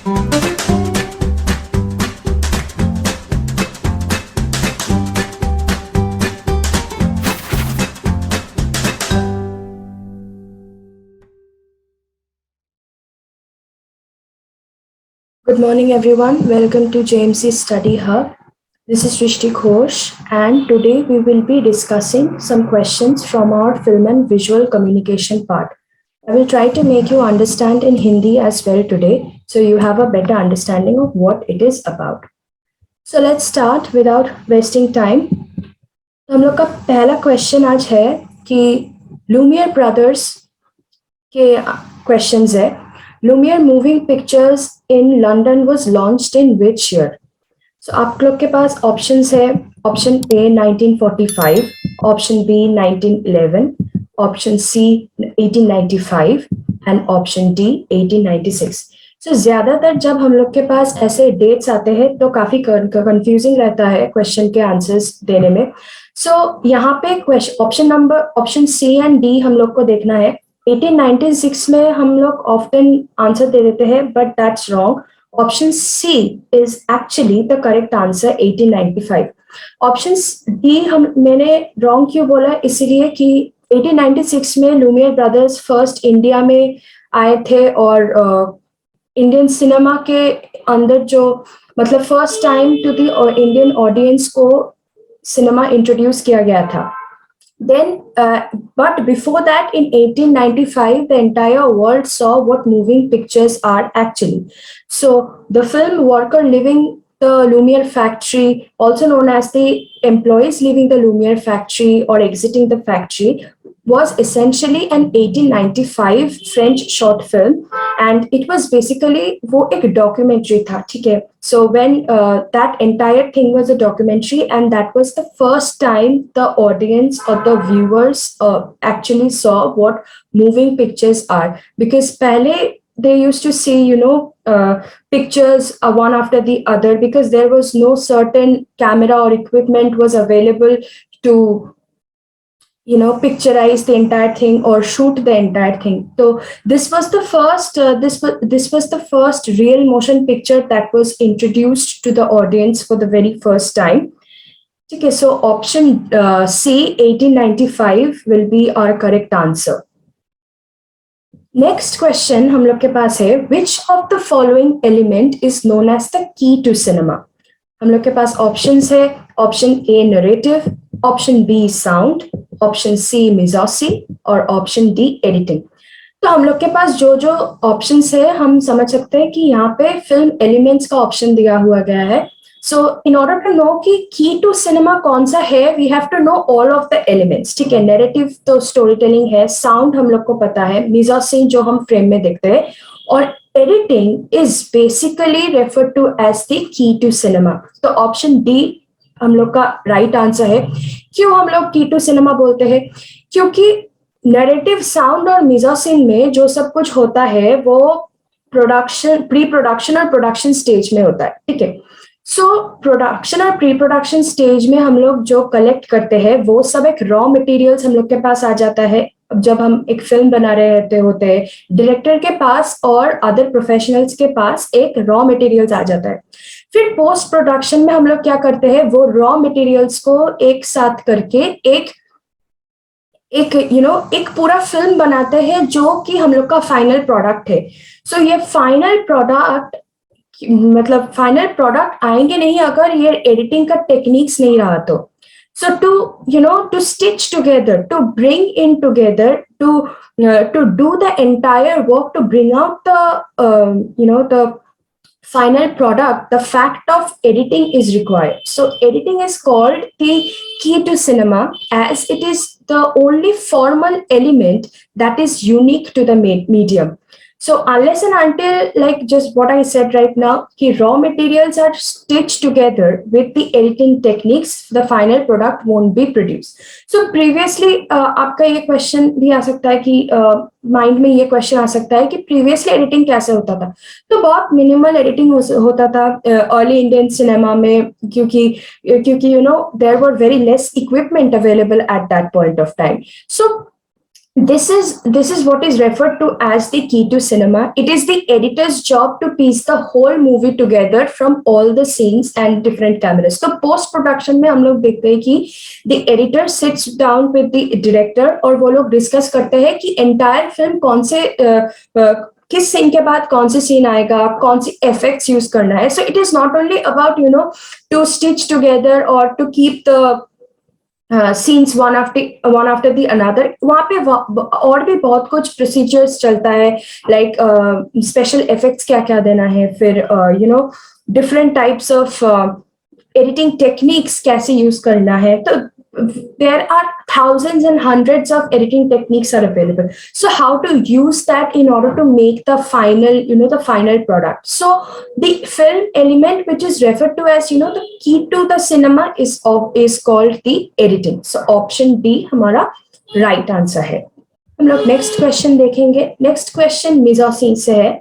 Good morning, everyone. Welcome to JMC Study Hub. This is Srishti Ghosh, and today we will be discussing some questions from our film and visual communication part. I will try to make you understand in Hindi as well today, so you have a better understanding of what it is about. So let's start without wasting time. तो हम लोग का पहला question आज है कि Lumiere brothers के questions है. Lumiere moving pictures in London was launched in which year? So आप लोग के पास ऑप्शंस है. Option A 1945, option B 1911, option C 1895 and option D 1896. So ज्यादातर जब हम लोग के पास ऐसे डेट्स आते हैं तो काफी कंफ्यूजिंग रहता है क्वेश्चन के आंसर्स देने में. सो यहाँ पे ऑप्शन सी एंड डी हम लोग को देखना है. 1896 में हम लोग ऑफ्टन आंसर दे देते हैं, but that's wrong. Option C is actually the correct answer 1895. Option D मैंने रॉन्ग क्यों बोला, इसीलिए कि 1896 में लूमियर ब्रदर्स फर्स्ट इंडिया में आए थे और इंडियन सिनेमा के अंदर जो मतलब first time to the Indian audience को सिनेमा इंट्रोड्यूस किया गया था. Then, but before that, in 1895, the entire world saw what moving pictures are actually. So, the film Worker Leaving the Lumiere Factory, also known as the employees leaving the Lumiere Factory or exiting the factory, was essentially an 1895 French short film, and it was basically वो एक documentary था, ठीक है. So when that entire thing was a documentary, and that was the first time the audience or the viewers actually saw what moving pictures are. Because पहले they used to see, pictures one after the other, because there was no certain camera or equipment was available to picturize the entire thing or shoot the entire thing. So this was the first this was the first real motion picture that was introduced to the audience for the very first time. Okay, so option C 1895 will be our correct answer. Next question हम लोग के पास है, which of the following element is known as the key to cinema? हम लोग के पास options है. Option A narrative, option B sound, option C मिजोसी और ऑप्शन डी एडिटिंग. तो हम लोग के पास जो जो ऑप्शंस है हम समझ सकते हैं कि यहाँ पे फिल्म एलिमेंट्स का ऑप्शन दिया हुआ गया है. So in order to know कि की टू सिनेमा कौन सा है, we have to know all of the elements. ठीक है, नैरेटिव तो स्टोरी टेलिंग है, साउंड हम लोग को पता है, मिजोसी जो हम फ्रेम में देखते हैं, और editing is basically refer to as the key to cinema. तो ऑप्शन डी हम लोग का राइट आंसर है. क्यों हम लोग की टू सिनेमा बोलते हैं? क्योंकि नैरेटिव, साउंड और मिजोसिन में जो सब कुछ होता है वो प्रोडक्शन, प्री प्रोडक्शन और प्रोडक्शन स्टेज में होता है. ठीक है, सो प्रोडक्शन और प्री प्रोडक्शन स्टेज में हम लोग जो कलेक्ट करते हैं वो सब एक रॉ मटेरियल्स हम लोग के पास आ जाता है. जब हम एक फिल्म बना रहे होते हैं, डायरेक्टर के पास और अदर प्रोफेशनल्स के पास एक रॉ मटेरियल्स आ जाता है. फिर पोस्ट प्रोडक्शन में हम लोग क्या करते हैं, वो रॉ मटेरियल्स को एक साथ करके एक एक पूरा फिल्म बनाते हैं जो कि हम लोग का फाइनल प्रोडक्ट है. सो ये फाइनल प्रोडक्ट मतलब फाइनल प्रोडक्ट आएंगे नहीं अगर ये एडिटिंग का टेक्निक्स नहीं रहा तो. So to stitch together, to bring in together, to do the entire work, to bring out the final product, the fact of editing is required. So editing is called the key to cinema, as it is the only formal element that is unique to the medium. So unless and until, like just what I said right now, कि raw materials are stitched together with the editing techniques, the final product won't be produced. So previously आपका ये question भी आ सकता है कि mind में ये question आ सकता है कि previously editing कैसे होता था. तो बहुत minimal editing होता था early Indian cinema में, क्योंकि there were very less equipment available at that point of time. So This is what is referred to as the key to cinema. It is the editor's job to piece the whole movie together from all the scenes and different cameras. So post production में हम लोग देखते हैं कि the editor sits down with the director और वो लोग discuss करते हैं कि entire film कौन से किस सीन के बाद कौन से सीन आएगा, कौन सी इफेक्ट्स यूज करना है. So it is not only about to stitch together और to keep the scenes one after the another. वहाँ पे और भी बहुत कुछ प्रोसीजर्स चलता है, लाइक स्पेशल इफेक्ट्स क्या क्या देना है, फिर different types of editing techniques कैसे यूज करना है. तो there are thousands and hundreds of editing techniques are available. So how to use that in order to make the final the final product. So the film element which is referred to as the key to the cinema is called the editing. So option D हमारा right answer है. हम लोग next question देखेंगे. Next question mise-en-scene से है.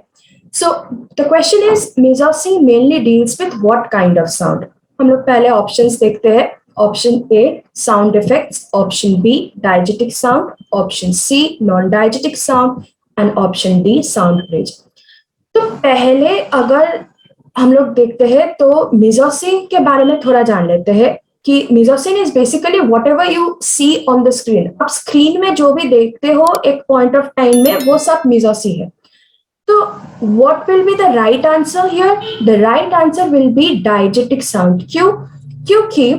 So the question is mise-en-scene mainly deals with what kind of sound. हम लोग पहले options देखते हैं. Option A, sound effects. Option B, diegetic sound. Option C, non-diegetic sound. And option D, sound bridge. तो पहले अगर हम लोग देखते हैं तो mise-en-scene के बारे में थोड़ा जान लेते हैं कि mise-en-scene is basically whatever you see on the screen. आप स्क्रीन में जो भी देखते हो एक पॉइंट ऑफ टाइम में वो सब mise-en-scene है. तो what will be the right answer here? The right answer will be diegetic sound. क्यों? क्योंकि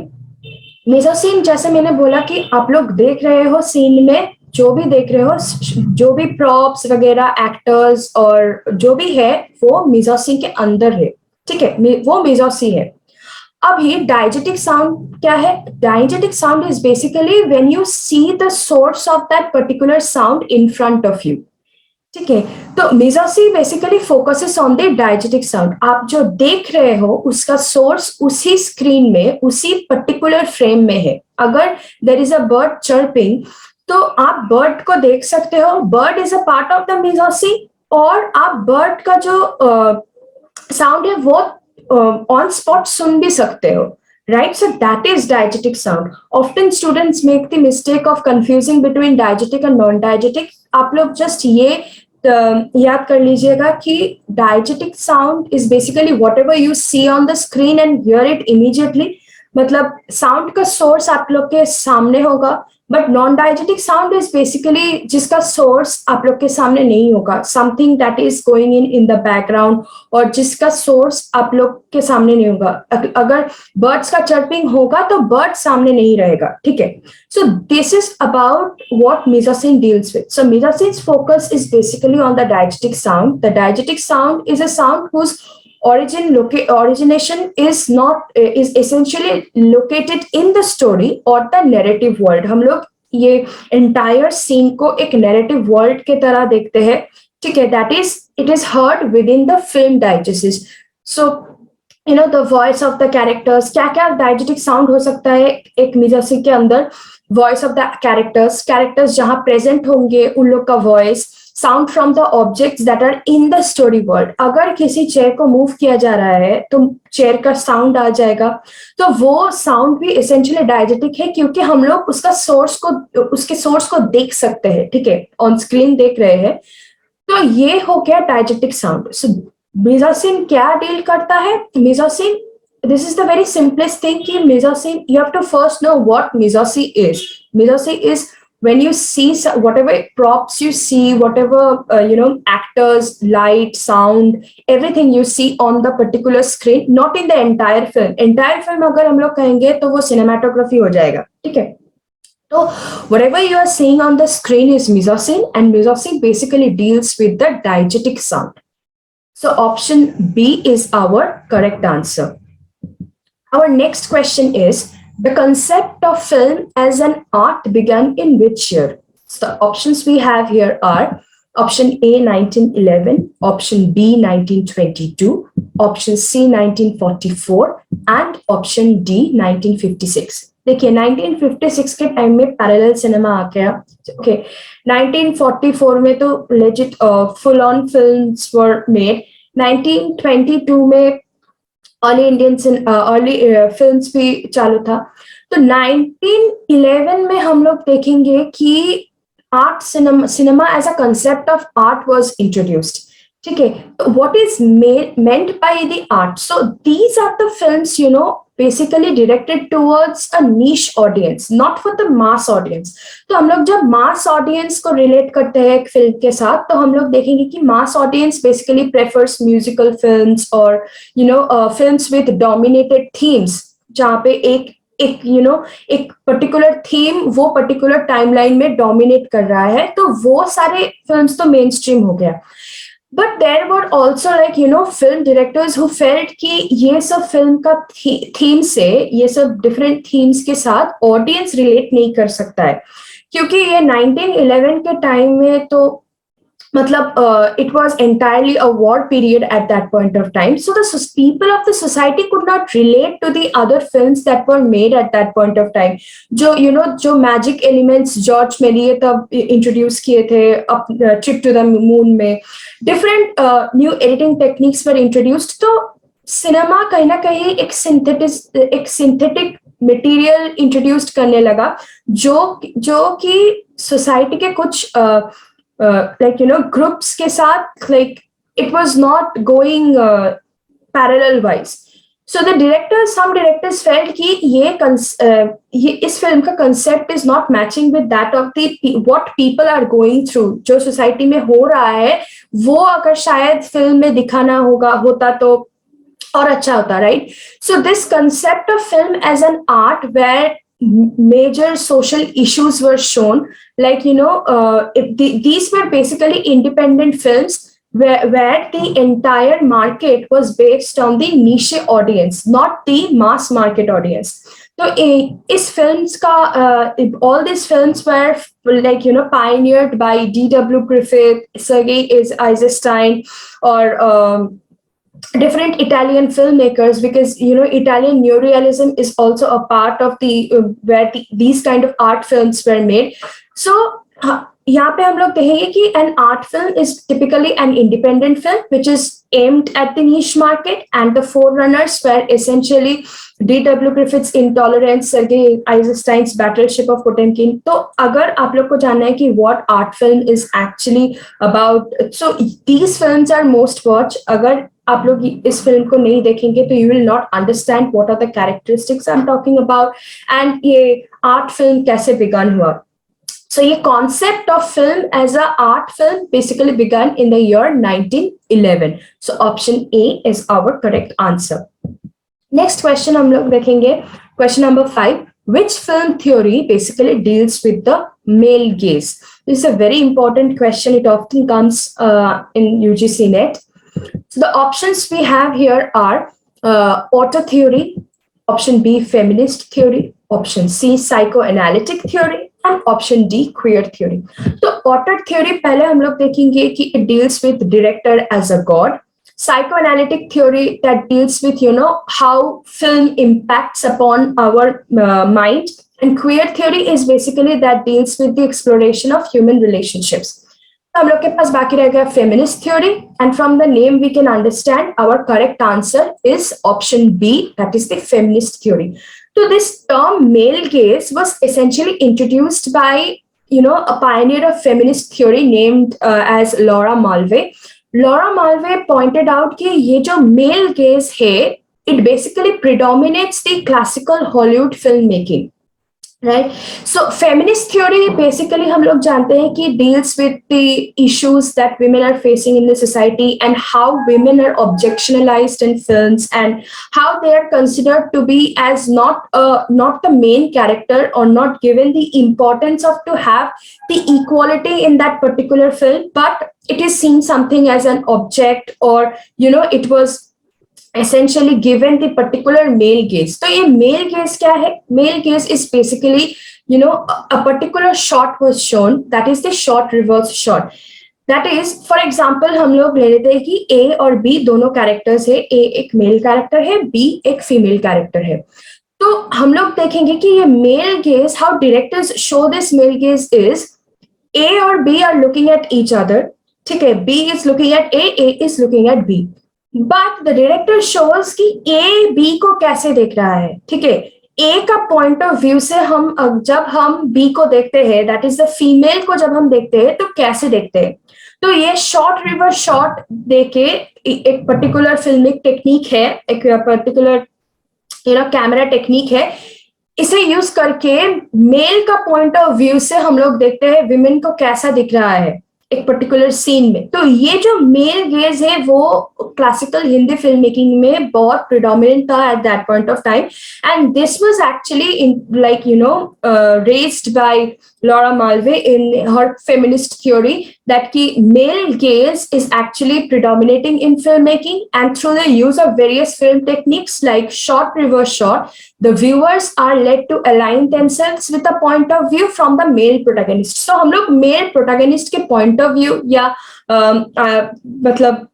mise-en-scene जैसे मैंने बोला कि आप लोग देख रहे हो सीन में जो भी देख रहे हो, जो भी प्रॉप्स वगैरह एक्टर्स और जो भी है वो mise-en-scene के अंदर है. ठीक है, वो mise-en-scene है. अभी diegetic sound क्या है? Diegetic sound is basically when you see the source of that particular sound in front of you. ठीक है, तो mise-en-scene basically focuses on the diegetic sound. आप जो देख रहे हो उसका सोर्स उसी स्क्रीन में उसी पर्टिकुलर फ्रेम में है. अगर there is a bird chirping तो आप बर्ड को देख सकते हो. Bird is a part of the mise-en-scene और आप बर्ड का जो साउंड है वो ऑन स्पॉट सुन भी सकते हो. Right, so that is diegetic sound. Often students make the mistake of confusing between diegetic and non-diegetic. आप लोग just ये याद कर लीजिएगा कि diegetic sound is basically whatever you see on the screen and hear it immediately. मतलब sound का source आप लोग के सामने होगा, but non diegetic sound is basically जिसका सोर्स आप लोग के सामने नहीं होगा, something that is going in the background और जिसका सोर्स आप लोग के सामने नहीं होगा. अगर बर्ड्स का चर्पिंग होगा तो बर्ड सामने नहीं रहेगा. ठीक है, so this is about what mise-en-scene deals with. So mise-en-scene's focus is basically on the diegetic sound. The diegetic sound is a sound whose origination is essentially located in the story or the narrative world. हम लोग ये entire scene को एक narrative world के तरह देखते हैं. ठीक है, that is it is heard within the film diegesis. So the voice of the characters, क्या क्या diegetic sound हो सकता है एक mise-en-scene के अंदर. Voice of the characters जहाँ present होंगे उन लोग का voice. Sound from the objects that are in the story world. अगर किसी चेयर को मूव किया जा रहा है तो चेयर का साउंड आ जाएगा. तो वो साउंड भी एसेंशियली डाइजेटिक है क्योंकि हम लोग उसके सोर्स को देख सकते हैं. ठीक है, ऑन स्क्रीन देख रहे हैं. तो ये हो गया डाइजेटिक साउंड. सो mise-en-scene क्या डील करता है? mise-en-scene, this is the very simplest thing कि mise-en-scene, you have to first know what mise-en-scene is. Mise-en-scene is when you see whatever props you see, whatever actors, light, sound, everything you see on the particular screen, not in the entire film. Entire film अगर हम लोग कहेंगे तो वो cinematography हो जाएगा. ठीक है, तो whatever you are seeing on the screen is mise-en-scene, and mise-en-scene basically deals with the diegetic sound. So option B is our correct answer. Our next question is, the concept of film as an art began in which year? So the options we have here are option A 1911, option B 1922, option C 1944 and option D 1956. देखिए 1956 के time में parallel cinema आ गया. Okay, 1944 में तो legit full on films were made. 1922 में early films भी चालू था. तो 1911 में हम लोग देखेंगे कि art cinema as a concept of art was introduced. Okay, what is meant by the art? So these are the films, basically directed towards a niche audience, not for the mass audience. तो हम लोग जब mass audience को relate करते हैं एक film के साथ, तो हम लोग देखेंगे कि mass audience basically prefers musical films or films with dominated themes, जहाँ पे एक पर्टिकुलर थीम वो पर्टिकुलर टाइमलाइन में डोमिनेट कर रहा है, तो वो सारे फिल्म्स तो मेन स्ट्रीम हो गया. But there were also film directors who felt कि ये सब फिल्म का थीम से, ये सब डिफरेंट थीम्स के साथ ऑडियंस रिलेट नहीं कर सकता है, क्योंकि ये 1911 के टाइम में तो मतलब it was entirely a war period at that point of time. So the people of the society could not relate to the other films that were made at that point of time. जो magic elements George मेलिये तब introduce किए थे trip to the moon में, different new editing techniques were introduced. तो cinema कहीं ना कहीं एक सिंथेटिक मटेरियल इंट्रोड्यूस्ड करने लगा, जो कि सोसाइटी के कुछ groups के साथ it was not going parallel wise. So some directors felt कि ये इस फिल्म का concept is not matching with that of what people are going through. जो सोसाइटी में हो रहा है वो अगर शायद फिल्म में दिखाना होता तो और अच्छा होता, right? So this concept of film as an art where major social issues were shown, these were basically independent films where the entire market was based on the niche audience, not the mass market audience. So is films ka all these films were pioneered by D.W. Griffith, Sergei Eisenstein, or different Italian filmmakers, because Italian neorealism is also a part of the where these kind of art films were made. So यहाँ पे हम लोग कहेंगे कि an art film is typically an independent film which is aimed at the niche market, and the forerunners were essentially D.W. Griffith's Intolerance, Sergei Eisenstein's Battleship of Potemkin. तो अगर आप लोग को जानना है कि what art film is actually about, so these films are most watched. अगर आप लोग इस फिल्म को नहीं देखेंगे तो you will not understand what are the characteristics I'm talking about, and ये art film कैसे begun हुआ. So the concept of film as an art film basically began in the year 1911. So option A is our correct answer. Next question हम लोग देखेंगे, question number 5. Which film theory basically deals with the male gaze? This is a very important question. It often comes in UGC NET. So the options we have here are auto theory, option B feminist theory, option C psychoanalytic theory, and option D queer theory. So auto theory पहले हम लोग देखेंगे कि it deals with director as a god. Psychoanalytic theory that deals with how film impacts upon our mind, and queer theory is basically that deals with the exploration of human relationships. तो हम लोग के पास बाकी रह गया feminist theory, and from the name we can understand our correct answer is option B, that is the feminist theory. So this term male gaze was essentially introduced by a pioneer of feminist theory named as Laura Mulvey. Laura Mulvey pointed out कि ये जो male gaze है, it basically predominates the classical Hollywood filmmaking. Right? So feminist theory basically हम लोग जानते हैं कि deals with the issues that women are facing in the society, and how women are objectionalized in films, and how they are considered to be as not the main character, or not given the importance of to have the equality in that particular film, but it is seen something as an object, or it was essentially given the particular male gaze. So ये male gaze क्या है? Male gaze is basically a particular shot was shown, that is the short reverse shot. That is, for example, हम लोग ले लेते हैं कि A और B दोनों कैरेक्टर्स है, A एक मेल कैरेक्टर है, B एक फीमेल कैरेक्टर है. तो हम लोग देखेंगे कि ये male gaze, how directors show this male gaze is A और B are looking at each other. ठीक है, B is looking at A is looking at B. But the director shows कि A B को कैसे देख रहा है. ठीक है, ए का पॉइंट ऑफ व्यू से हम जब हम बी को देखते हैं, दैट इज द फीमेल को जब हम देखते हैं तो कैसे देखते हैं? तो ये शॉर्ट रिवर्स शॉट देके एक पर्टिकुलर फिल्मिक टेक्निक है, एक पर्टिकुलर कैमरा टेक्निक है। इसे यूज करके मेल का पॉइंट ऑफ व्यू से हम लोग देखते हैं विमेन को कैसा दिख रहा है एक पर्टिकुलर सीन में। तो ये जो मेल गेज है वो क्लासिकल हिंदी फिल्म मेकिंग में बहुत प्रिडोमिनेंट था eight that point of time, and this was actually in raised by Laura Mulvey in her feminist theory that ki male gaze is actually predominating in filmmaking, and through the use of various film techniques like short reverse shot, the viewers are led to align themselves with a point of view from the male protagonist. So हम लोग male protagonist के point of view या मतलब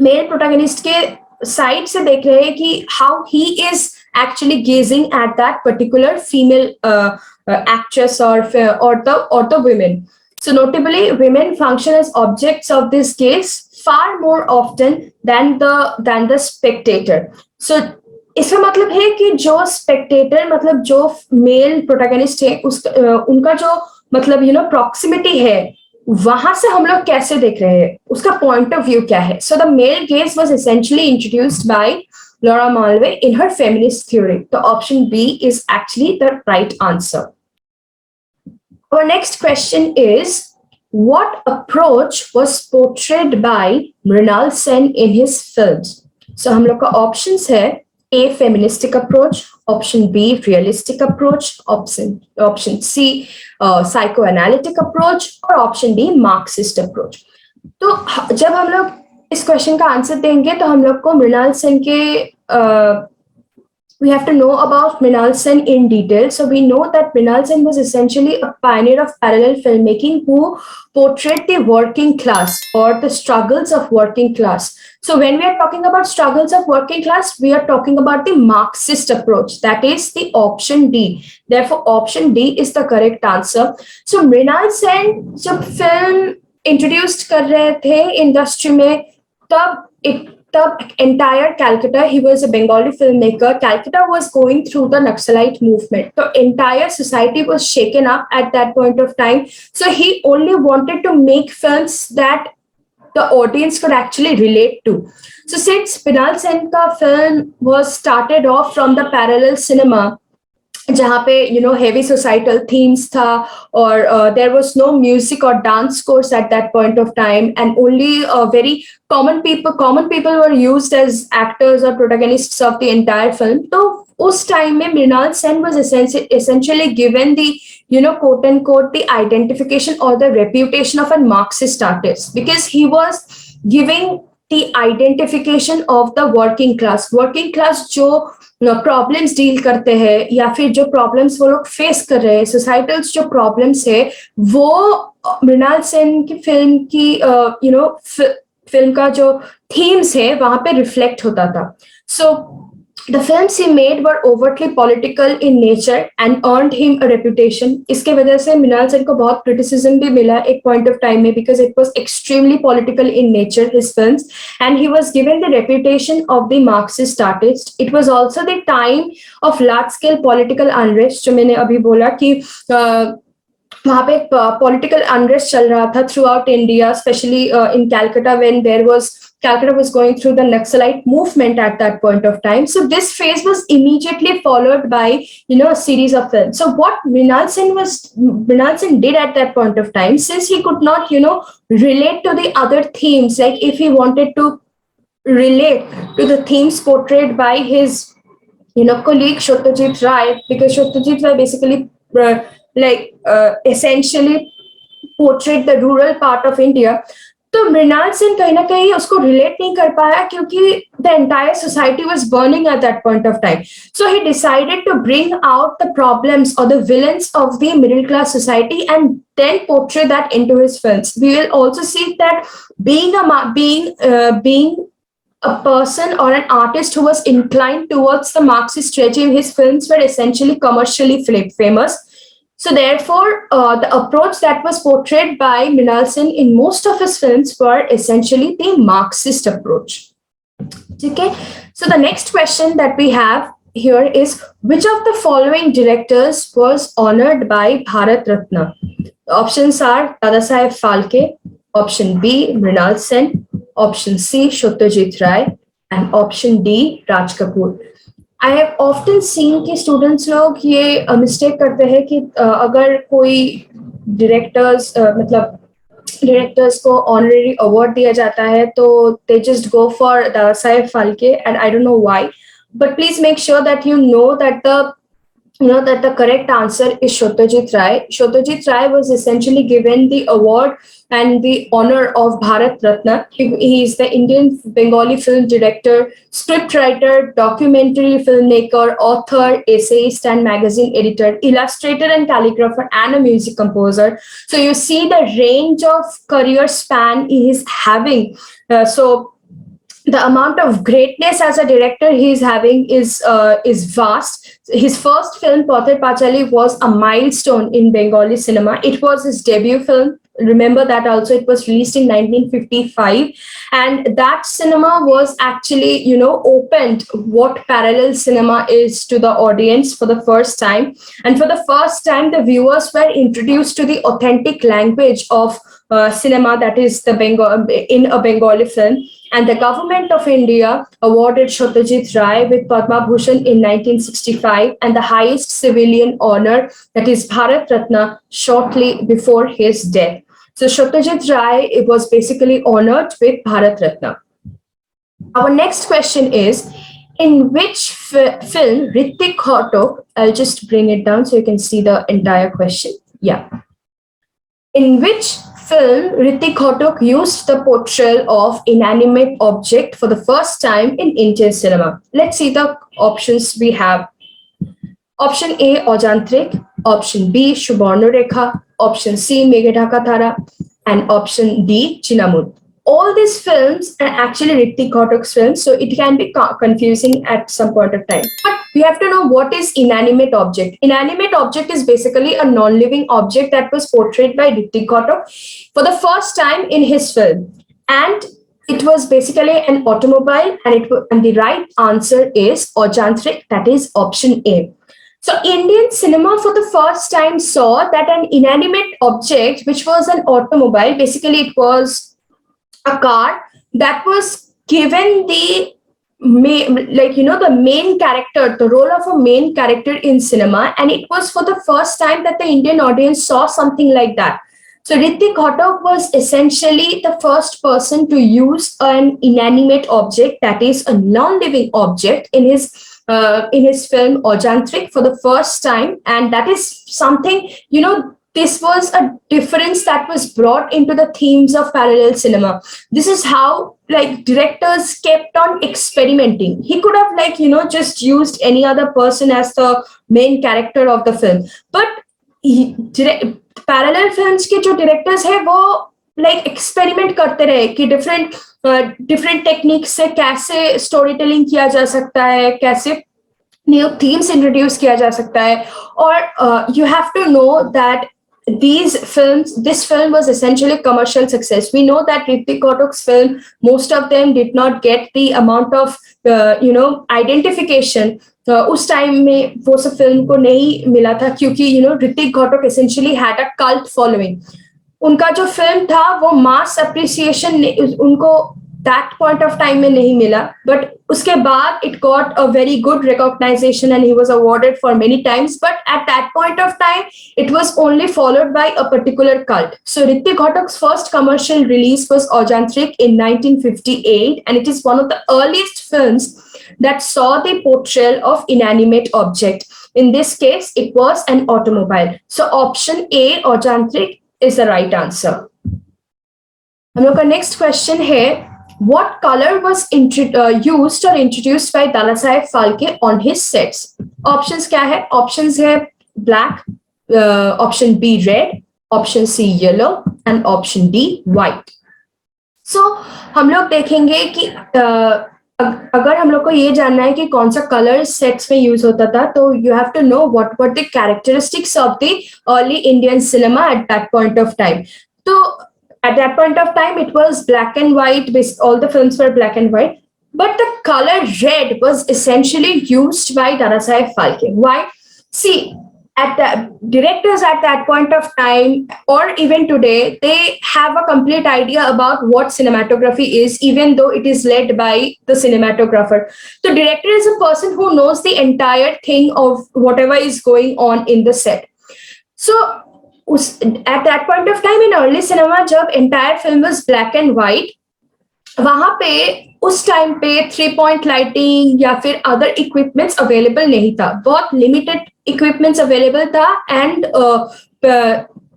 male protagonist के side से देख रहे हैं कि how he is actually gazing at that particular female actress or the women. So notably, women function as objects of this gaze far more often than the spectator. So इसका मतलब है कि जो स्पेक्टेटर मतलब जो मेल प्रोटैगनिस्ट है उनका जो मतलब प्रॉक्सिमिटी है वहां से हम लोग कैसे देख रहे हैं, उसका पॉइंट ऑफ व्यू क्या है. So the male gaze was essentially introduced by Laura Mulvey in her feminist theory. The option B is actually the right answer. Our next question is, what approach was portrayed by Mrinal Sen in his films? So हम लोग का options है A feministic approach, option B realistic approach, option C psychoanalytic approach और option D Marxist approach. तो जब हम लोग इस क्वेश्चन का आंसर देंगे तो हम लोग को मृणाल सेन के we have to know about Mrinal Sen in detail. So we know that Mrinal Sen was essentially a pioneer of parallel filmmaking who portrayed the working class or the struggles of working class. So when we are talking about struggles of working class, we are talking about the Marxist approach. That is the option D. Therefore, option D is the correct answer. So Mrinal Sen जब film introduced कर रहे थे industry में, तब entire Calcutta, he was a Bengali filmmaker, Calcutta was going through the Naxalite movement. So entire society was shaken up at that point of time. So he only wanted to make films that the audience could actually relate to. So since Mrinal Sen ka film was started off from the parallel cinema, जहाँ पे heavy societal themes था और there was no music or dance course at that point of time, and only very common people were used as actors or protagonists of the entire film. तो उस time में Mrinal Sen was essentially given the quote unquote the identification or the reputation of a Marxist artist, because he was giving the identification of the working class जो problems deal करते हैं या फिर जो problems वो लोग face कर रहे हैं, सोसाइटल्स जो प्रॉब्लम्स है वो मृणाल सेन की फिल्म का जो थीम्स है वहां पे रिफ्लेक्ट होता था. सो the films he made were overtly political in nature and earned him a reputation. इसके वजह से मृणाल सेन को बहुत criticism भी मिला एक point of time में, because it was extremely political in nature, his films, and he was given the reputation of the Marxist artist. It was also the time of large scale political unrest, जो मैंने अभी बोला कि वहाँ पे political unrest चल रहा था throughout India, especially in Calcutta, when Calcutta was going through the Naxalite movement at that point of time. So this phase was immediately followed by a series of films. So what Mrinal Sen did at that point of time, since he could not relate to the other themes, like if he wanted to relate to the themes portrayed by his colleague Satyajit Ray, because Satyajit Ray basically essentially portrayed the rural part of India. तो मृणाल सेन कहीं ना कहीं उसको relate नहीं कर पाया क्योंकि the entire society was burning at that point of time. So he decided to bring out the problems और the villains of the middle class society and then portray that into his films. We will also see that being a person or an artist who was inclined towards the Marxist regime, his films were essentially commercially famous. So therefore, the approach that was portrayed by Mrinal Sen in most of his films were essentially the Marxist approach. Okay. So the next question that we have here is, which of the following directors was honored by Bharat Ratna? Options are Dadasaheb Phalke, option B Mrinal Sen, option C Satyajit Ray, and option D Raj Kapoor. I have often seen कि students लोग ये mistake करते हैं कि अगर कोई directors मतलब directors को ऑनररी अवार्ड दिया जाता है तो they just go for Dadasaheb Phalke and I don't know why but please make sure that you know that the that the correct answer is Satyajit Ray. Satyajit Ray was essentially given the award and the honor of Bharat Ratna. He is the Indian Bengali film director, scriptwriter, documentary filmmaker, author, essayist, and magazine editor, illustrator and calligrapher, and a music composer. So you see the range of career span he is having. So the amount of greatness as a director he is having is vast. His first film, Pather Pachali, was a milestone in Bengali cinema. It was his debut film. Remember that also. It was released in 1955, and that cinema was actually, opened what parallel cinema is to the audience for the first time. And for the first time, the viewers were introduced to the authentic language of cinema, that is the Bengal in a Bengali film. And the government of India awarded Satyajit Ray with Padma Bhushan in 1965 and the highest civilian honor, that is Bharat Ratna, shortly before his death. So Satyajit Ray was basically honored with Bharat Ratna. Our next question is, in which film Hrithik Ghatak, I'll just bring it down so you can see the entire question. Yeah. In which film Hrithik Ghatak used the portrayal of inanimate object for the first time in Indian cinema? Let's see the options we have. Option A, Ajantrik. Option B, Subarnarekha. Option C, Meghe Dhaka Thara. And option D, Chinamud. All these films are actually Hrithik Ghatak's films, so it can be confusing at some point of time. But we have to know what is inanimate object. Inanimate object is basically a non-living object that was portrayed by Hrithik Ghatak for the first time in his film. And it was basically an automobile, and the right answer is Ajantrik, that is option A. So Indian cinema for the first time saw that an inanimate object, which was an automobile, basically it was a car that was given the main character, the role of a main character in cinema, and it was for the first time that the Indian audience saw something like that. So Hrithik Ghatak was essentially the first person to use an inanimate object, that is a non-living object, in his film Ajantrik for the first time, and that is something, this was a difference that was brought into the themes of parallel cinema. This is how directors kept on experimenting. He could have just used any other person as the main character of the film, but parallel films के जो directors है वो experiment करते रहे कि different techniques से कैसे storytelling किया जा सकता है, कैसे new themes introduce किया जा सकता है. Or you have to know that this film was essentially commercial success. We know that Hrithik Ghatak's film, most of them did not get the amount of identification. उस time में वो सब film को नहीं मिला था क्योंकि ऋतिक घटक essentially had a cult following. उनका जो फिल्म था वो मास अप्रिसिएशन उनको that point of time में नहीं मिला, but उसके बाद it got a very good recognition and he was awarded for many times, but at that point of time it was only followed by a particular cult. So Hrithik Ghatak's first commercial release was Ajantrik in 1958, and it is one of the earliest films that saw the portrayal of inanimate object. In this case it was an automobile. So option A, Ajantrik, is the right answer. हम लोग का next question है, what color was used or introduced by Dadasaheb Phalke on his sets? Options क्या है? Options है black, option B red, option C yellow, and option D white. So हम लोग देखेंगे कि अगर हम लोग को ये जानना है कि कौन सा कलर सेट्स में यूज होता था, तो you have to know what were the characteristics of the early Indian cinema at that point of time. So at that point of time, it was black and white. All the films were black and white. but the color red was essentially used by Danasai Phalke. Why? See, at the directors at that point of time, or even today, they have a complete idea about what cinematography is, even though it is led by the cinematographer. The director is a person who knows the entire thing of whatever is going on in the set. So at that point of time in early cinema, जब entire film was black and white, वहां पे उस time पे 3 point lighting या फिर other equipments available नहीं था, बहुत लिमिटेड इक्विपमेंट्स अवेलेबल था. एंड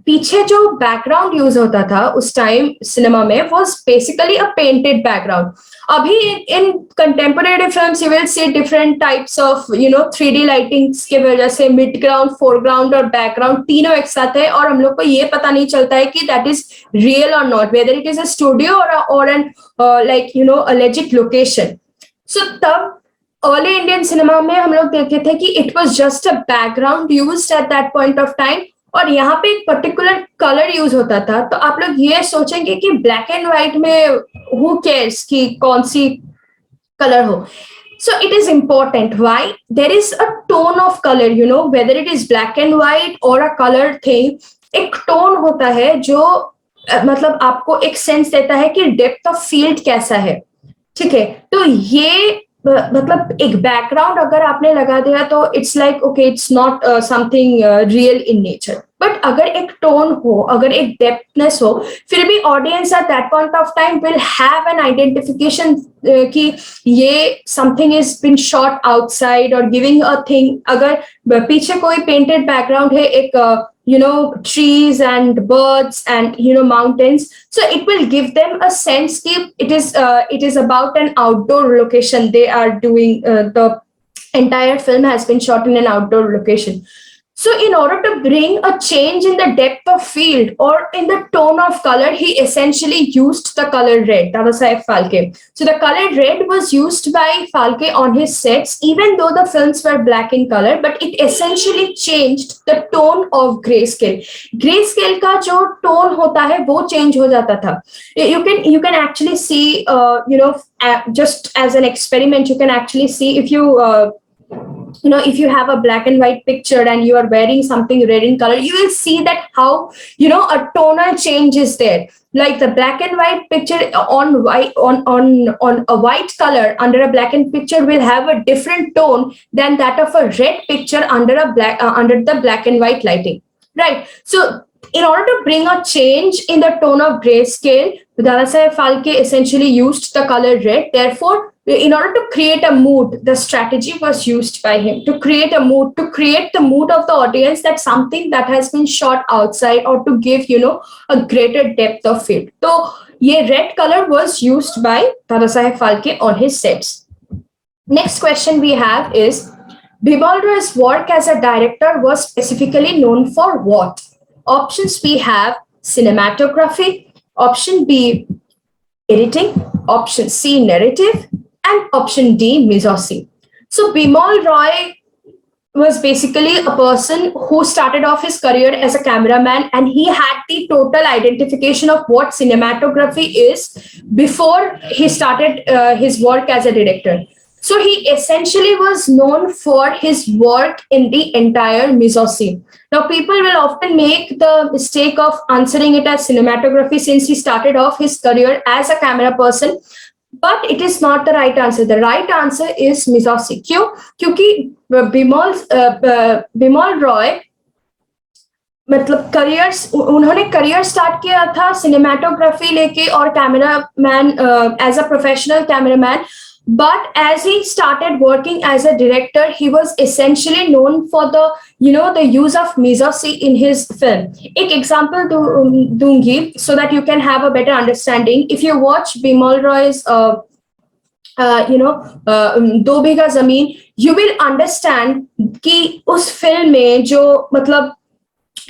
पीछे जो बैकग्राउंड यूज होता था उस टाइम सिनेमा में was basically a painted background. अभी in contemporary films you will see different types of 3D lightings के वजह से मिड ग्राउंड, फोरग्राउंड और बैकग्राउंड तीनों एक साथ है, और हम लोग को ये पता नहीं चलता है कि that is real or not, whether it is a studio or an a legit location. So तब अर्ली इंडियन सिनेमा में हम लोग देखे थे कि it was just a background used eight that point of time, और यहाँ पे एक पर्टिकुलर कलर यूज होता था. तो आप लोग ये सोचेंगे कि ब्लैक एंड व्हाइट में हु केयर्स कि कौन सी कलर हो. So it is important. Why? There is a tone of color, whether it is black and white or a color thing, एक टोन होता है जो मतलब आपको एक सेंस देता है कि डेप्थ ऑफ फील्ड कैसा है. ठीक है, तो ये मतलब एक बैकग्राउंड अगर आपने लगा दिया तो it's like okay, it's not something real in nature. But अगर एक टोन हो, अगर एक डेप्थनेस हो, फिर भी audience at that point of time will have an identification कि ये something is been shot outside और गिविंग अ थिंग. अगर पीछे कोई पेंटेड बैकग्राउंड है, एक trees and birds and mountains, so it will give them a sense that it is about an outdoor location they are doing. The entire film has been shot in an outdoor location. So in order to bring a change in the depth of field or in the tone of color, he essentially used the color red, Dadasaheb Phalke. So the color red was used by Phalke on his sets, even though the films were black in color, but it essentially changed the tone of grayscale. Grayscale का जो tone होता है वो change हो जाता था. You can actually see, just as an experiment, you can actually see if you if you have a black and white picture and you are wearing something red in color, you will see that how a tonal change is there. Like the black and white picture on white on a white color under a black and picture will have a different tone than that of a red picture under the black and white lighting, right? So in order to bring a change in the tone of grayscale, Dadasaheb Phalke essentially used the color red. Therefore, in order to create a mood, the strategy was used by him to create a mood, to create the mood of the audience that something that has been shot outside, or to give a greater depth of field. So ye red color was used by Dadasaheb Phalke on his sets. Next question we have is, Bimal Roy's work as a director was specifically known for what? Options we have: cinematography, option B editing, option C narrative, and option D mise-en-scene. So Bimal Roy was basically a person who started off his career as a cameraman, and he had the total identification of what cinematography is before he started his work as a director. So he essentially was known for his work in the entire mise-en-scene. Now people will often make the mistake of answering it as cinematography since he started off his career as a camera person, but it is not the right answer. The right answer is mise-en-scene. क्यों? क्योंकि बिमल रॉय मतलब उन्होंने career start किया था cinematography लेके और cameraman as a professional cameraman. But as he started working as a director, he was essentially known for the use of mise-en-scene in his film. एक example दूंगी so that you can have a better understanding. If you watch Bimal Roy's दो बीघा जमीन, you will understand कि उस film में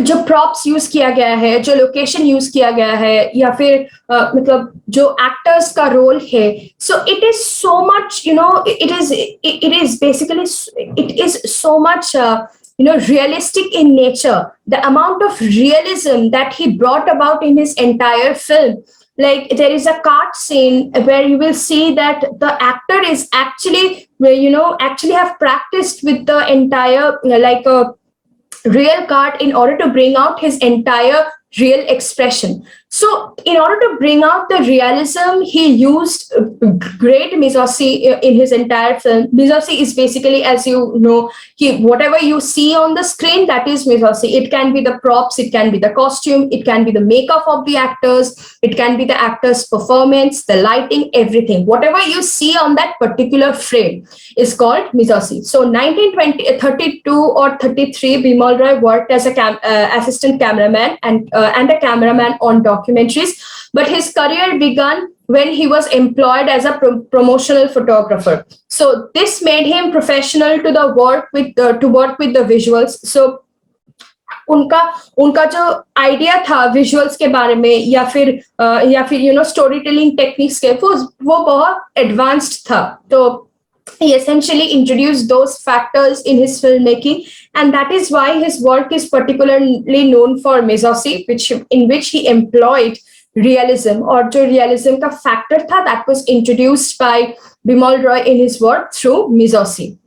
जो props use किया गया है, जो लोकेशन यूज किया गया है, या फिर मतलब जो एक्टर्स का रोल है, so it is so much it is basically it is so much realistic in nature. The amount of realism that he brought about in his entire film like there is a cart scene where you will see that the actor is actually, actually have practiced with the entire like a real card in order to bring out his entire real expression. So, in order to bring out the realism, he used great misosy in his entire film. Misosy is basically, as you know, whatever you see on the screen, that is misosy. It can be the props, it can be the costume, it can be the makeup of the actors, it can be the actor's performance, the lighting, everything. Whatever you see on that particular frame is called misosy. So 1932 or 33, Bimal Roy worked as a assistant cameraman and a cameraman on documentaries, but his career began when he was employed as a promotional photographer. So this made him professional to work with the visuals. So उनका उनका जो idea था visuals के बारे में या फिर story telling techniques के वो बहुत एडवांस्ड था. तो he essentially introduced those factors in his filmmaking, and that is why his work is particularly known for misosy, in which he employed realism, or जो realism का factor था, that was introduced by Bimal Roy in his work through misosy.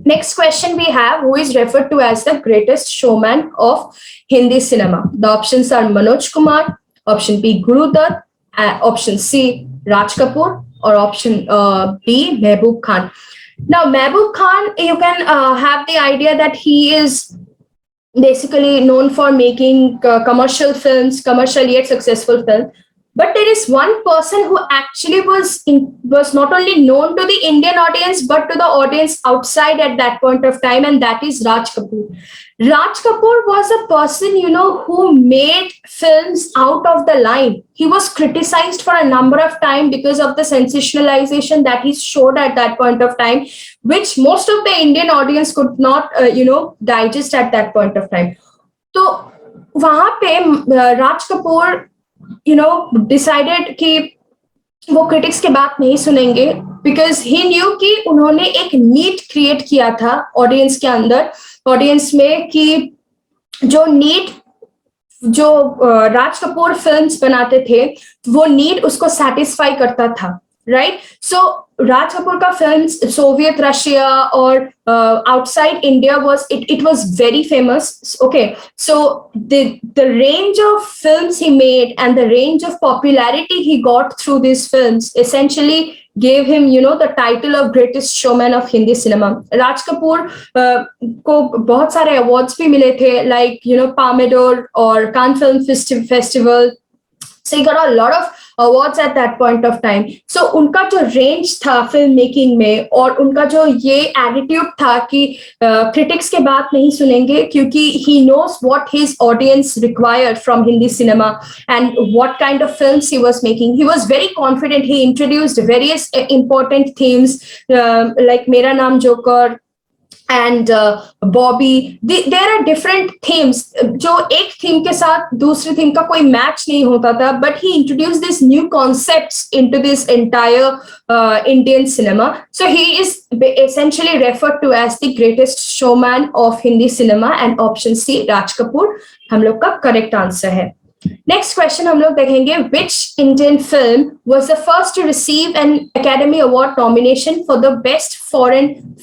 Next question we have: who is referred to as the greatest showman of Hindi cinema? The options are Manoj Kumar, option B Guru Dutt, option C Raj Kapoor, or option B Mehboob Khan. Now Mehboob Khan, you can have the idea that he is basically known for making commercial films, commercial yet successful films. But there is one person who actually was not only known to the Indian audience, but to the audience outside at that point of time, and that is Raj Kapoor. Raj Kapoor was a person, who made films out of the line. He was criticized for a number of times because of the sensationalization that he showed at that point of time, which most of the Indian audience could not, digest at that point of time. So, वहाँ पे Raj Kapoor decided कि वो critics की बात नहीं सुनेंगे, because he new कि उन्होंने एक नीड क्रिएट किया था ऑडियंस के अंदर, ऑडियंस में, कि जो नीड जो राज कपूर फिल्म्स बनाते थे वो नीड उसको सेटिस्फाई करता था, right? So Raj Kapoor ka films, Soviet Russia or outside India, it was very famous. Okay, so the range of films he made and the range of popularity he got through these films essentially gave him, the title of greatest showman of Hindi cinema. Raj Kapoor को बहुत सारे awards भी मिले थे, like Palme d'Or or Cannes Film Festival. So he got a lot of awards at that point of time. So उनका जो range था film making में, और उनका जो ये एटीट्यूड था कि critics के बात नहीं सुनेंगे, क्योंकि he knows what his audience required from Hindi cinema and what kind of films he was making. He was very confident. He introduced various important themes like Mera Naam Joker and Bobby. There are different themes जो एक theme के साथ दूसरे theme का कोई match नहीं होता था, but he introduced these new concepts into this entire Indian cinema. So he is essentially referred to as the greatest showman of Hindi cinema, and option C Raj Kapoor हम लोग का correct answer है. Next question हम लोग देखेंगे, which Indian film was the first to receive an Academy Award nomination for the best foreign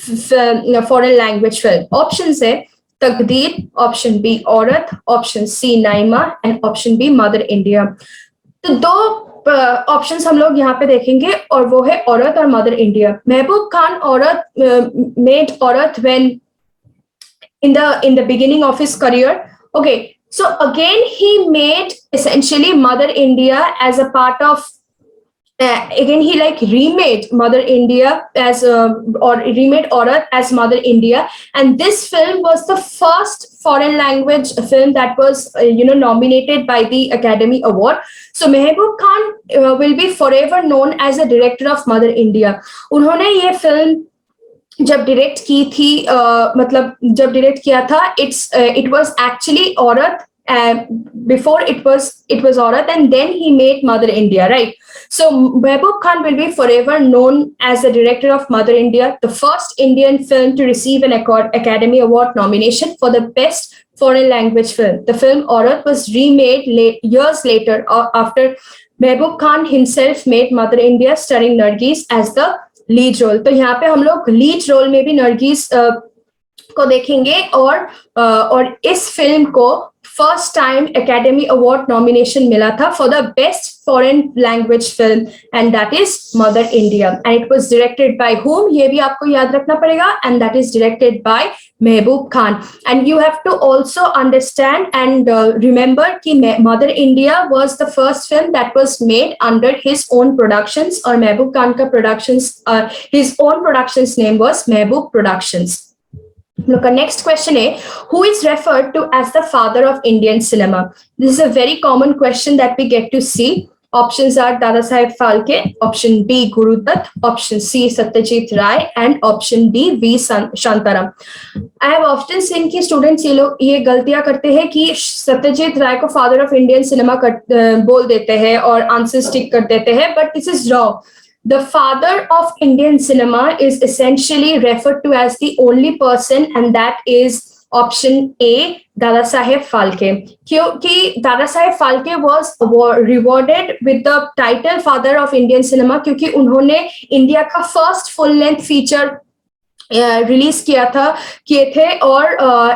language film? Options है Taqdeer, option B औरत, option C Naima, and option B Mother India. तो दो options हम लोग यहाँ पे देखेंगे, और वो है औरत और मदर इंडिया. महबूब खान औरत मेड औरत when in the beginning of his career. Okay, so again he made essentially Mother India as a part of again he like remade Mother India as or remade Aurat as Mother India, and this film was the first foreign language film that was nominated by the Academy Award. So Mehboob Khan will be forever known as the director of Mother India. उन्होंने ये film जब direct की थी मतलब जब direct किया था, it was actually औरत, before it was औरत, and then he made Mother India, right? So Mehboob Khan will be forever known as the director of Mother India, the first Indian film to receive an Academy Award nomination for the best foreign language film. The film Aurat was remade years later after Mehboob Khan himself made Mother India starring Nargis as the lead role. तो यहाँ पे हम लोग lead role में भी नरगिस को देखेंगे और इस फिल्म को first time academy award nomination मिला था for the best foreign language film and that is Mother India and it was directed by whom, ये भी आपको याद रखना पड़ेगा, and that is directed by Mehboob Khan. And you have to also understand and remember कि Mother India was the first film that was made under his own productions और महबूब खान का productions his own productions name was Mehboob productions. Look, our next question is, who is referred to as the father of Indian cinema? This is a very common question that we get to see. Options are Dada Saheb Phalke, option B Guru Dutt, option C Satyajit Ray, and option D V Shantaram. I have often seen कि students ये गलतियां करते हैं कि सत्यजीत राय को father of Indian cinema बोल देते हैं और आंसर स्टिक कर देते हैं, but this is wrong. The father of Indian cinema is essentially referred to as the only person, and that is option A, Dada Saheb Phalke. क्योंकि Dada Saheb Phalke was rewarded with the title Father of Indian Cinema क्योंकि उन्होंने India का first full length feature release किए थे और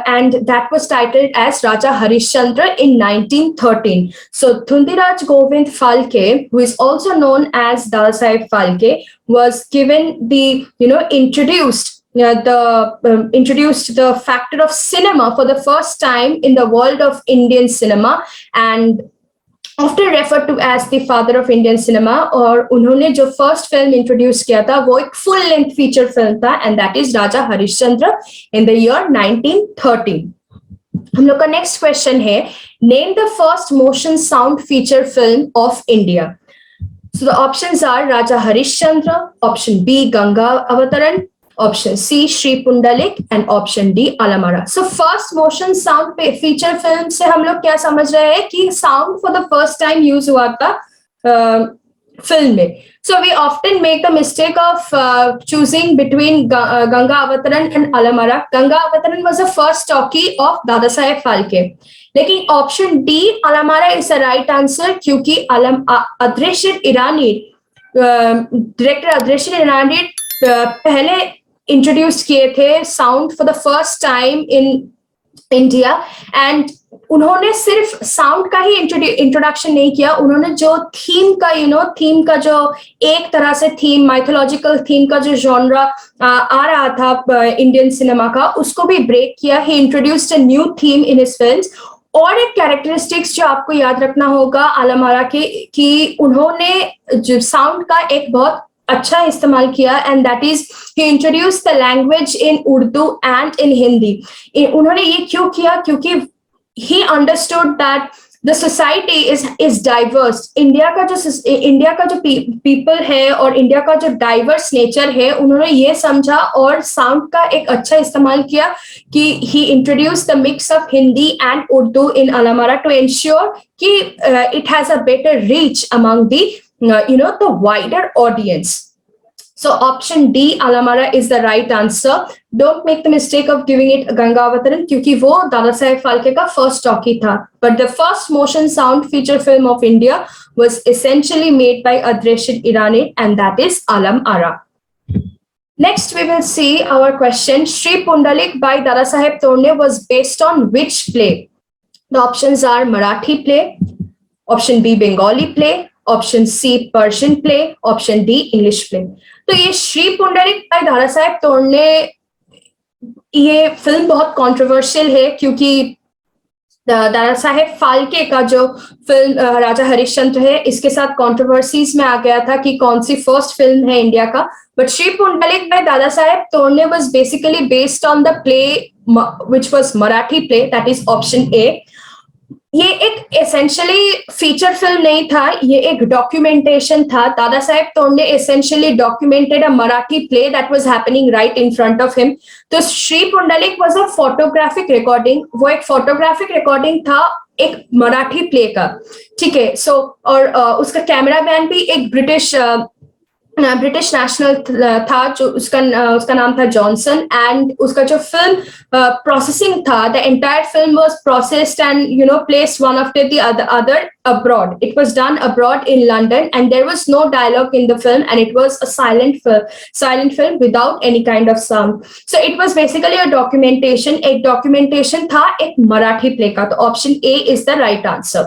and that was titled as Raja Harishchandra in 1913. So Dhundiraj Govind Phalke, who is also known as Dada Saheb Phalke, was given the introduced the factor of cinema for the first time in the world of Indian cinema and often referred to as the father of Indian cinema. और उन्होंने जो first film introduce किया था वो एक full length feature film था and that is Raja Harishchandra in the year 1913. हम लोग का नेक्स्ट क्वेश्चन है, name the first motion sound feature film of India. So the options are Raja Harishchandra, option B Ganga Avataran, option C Shri Pundalik and option D Alamara. So first motion sound feature film से हम लोग क्या समझ रहे हैं कि sound for the first time use हुआ था film में. So we often make the mistake of choosing between Ganga Avataran and Alamara. Ganga Avataran was the first talkie of Dada Saheb Phalke. लेकिन option D Alamara is the right answer क्योंकि अदृश्य ईरानी director अदृश्य ईरानी पहले introduce किए थे sound for the first time in India and उन्होंने सिर्फ sound का ही इंट्रोडक्शन नहीं किया, उन्होंने जो थीम का जो एक तरह से थीम माइथोलॉजिकल थीम का जो जॉनरा आ रहा था इंडियन सिनेमा का उसको भी ब्रेक किया. He introduced a new theme in his films. और एक कैरेक्टरिस्टिक्स जो आपको याद रखना होगा आलमारा के कि उन्होंने जो साउंड का एक बहुत अच्छा इस्तेमाल किया and that is he introduce the language in Urdu and in Hindi. उन्होंने ये क्यों किया? क्योंकि he understood that the society is diverse. India का जो पीपल है और इंडिया का जो डाइवर्स नेचर है उन्होंने ये समझा और साउंड का एक अच्छा इस्तेमाल किया कि he introduce the mix of Hindi and Urdu in Alamara to ensure कि it has a better reach among the the wider audience. So option D Alamara is the right answer. Don't make the mistake of giving it Ganga Avataran क्योंकि वो दादा साहेब फाल्के का first talkie था. But the first motion sound feature film of India was essentially made by Adreshit Irani and that is Alamara. Next we will see our question. Shri Pundalik by Dada Saheb Torne was based on which play? The options are Marathi play, option B Bengali play, option C Persian play, option D English play. तो ये Shri Pundalik bye दादा साहेब तोड़ने ये film बहुत controversial है क्योंकि दादा साहेब फाल्के का जो फिल्म राजा हरिश्चंद्र है इसके साथ कंट्रोवर्सीज में आ गया था कि कौन सी फर्स्ट फिल्म है इंडिया का. बट श्री पुंडलिक बाय दादा साहेब तोड़ने was basically based on the play which was Marathi play, that is option A. ये एक एसेंशियली फीचर फिल्म नहीं था, ये एक डॉक्यूमेंटेशन था. Dada Saheb Torne essentially documented a Marathi play that was happening right in front of him. तो Shri Pundalik was a photographic recording, वो एक फोटोग्राफिक रिकॉर्डिंग था एक मराठी प्ले का. ठीक है. सो और उसका कैमरामैन भी एक ब्रिटिश ब्रिटिश नेशनल था, जो उसका नाम था जॉनसन, एंड उसका जो फिल्म प्रोसेसिंग था, the entire film was processed and placed one after the other abroad. It was done abroad in London, and there was no dialogue in the film, and it was a silent film without any kind of sound. So it was basically a documentation. एक documentation था एक Marathi play का. तो option A is the right answer.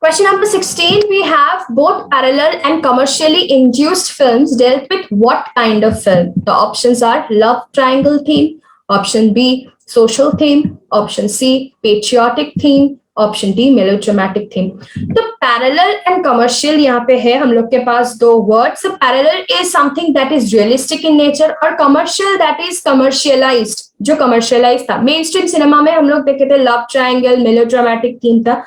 Question number 16, we have both parallel and commercially induced films dealt with what kind of film? The options are love triangle theme, option B, social theme, option C, patriotic theme, option D, melodramatic theme. तो parallel and commercial यहाँ पे है हम लोग के पास दो words. So parallel is something that is realistic in nature, और commercial that is commercialized, जो commercialized था. Mainstream cinema में हम लोग देखे थे love triangle, melodramatic theme था.